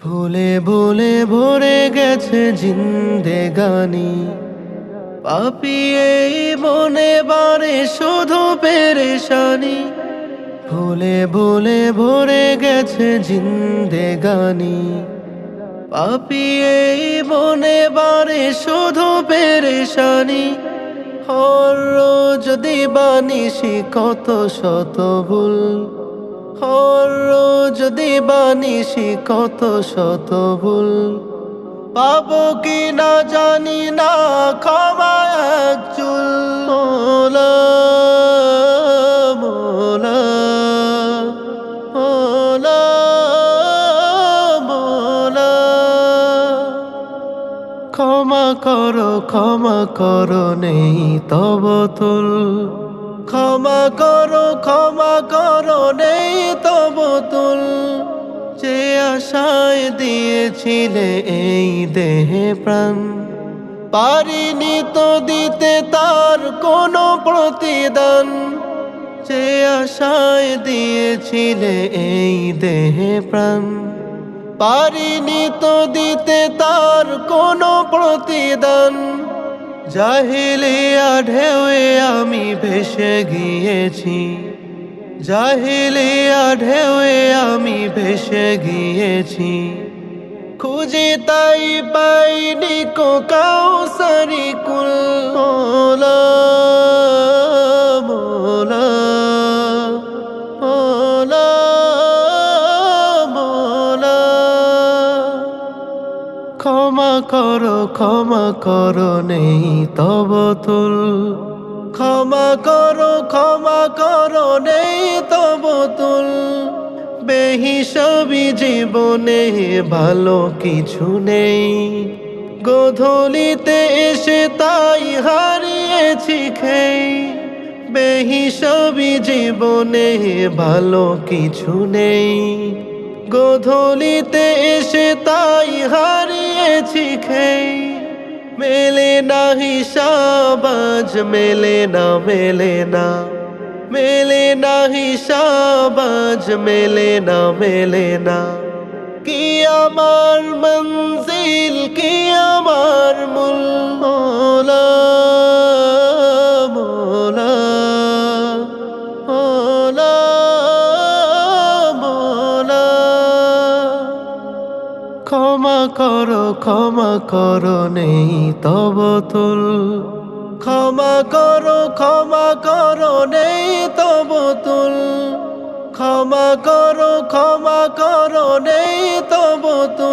ভুলে ভুলে ভরে গেছে জিন্দেগানি, পাপি এই মনে বারে শুধু পেরেশানি। ভুলে ভুলে ভরে গেছে জিন্দেগানি, পাপি এই মনে বারে শুধু পেরেশানি। হর রোজ দিবানিশি কত শত ভুল, হর রোজ দিবানিশি কত শত ভুল। পাবো কি না জানি না ক্ষমা এক চুল। মোলা মোলা মোলা মোলা, ক্ষমা করো নেই তব তুল। ক্ষমা করো নেই তব তুল। যে আশায় দিয়েছিলে এই দেহে প্রাণ, পারিনি তো দিতে তার কোনো প্রতিদান। যে আশায় দিয়েছিলে এই দেহে প্রাণ, পারিনি তো দিতে তার কোনো প্রতিদান। জাহিলিয়া ঢেউয়ে আমি ভেসে গিয়েছি, জাহিলিয়া ঢেউয়ে আমি ভেসে গিয়েছি। খুঁজে তাই পাইনি কো কাউসারি কুল। মোলা মোলা মোলা মোলা, ক্ষমা করো নেই তব তুল। ক্ষমা করো নেই তব তুল। বেহিসাবি জীবনে ভালো কিছু নেই, গোধূলিতে এসে তাই হারিয়েছি খেই। বেহিসাবি জীবনে ভালো কিছু নেই, গোধূলিতে এসে তাই হারিয়েছি খেই। মেলে না হিসাব আজ, মেলে না মেলে না হিসাব আজ, মেলে না। কি আমার মঞ্জিল, কি আমার মূল। মোলা মোলা মোলা মোলা, ক্ষমা করো নেই তব তুল। ক্ষমা করো নেই তব তুল। ক্ষমা করো নেই তব তুল।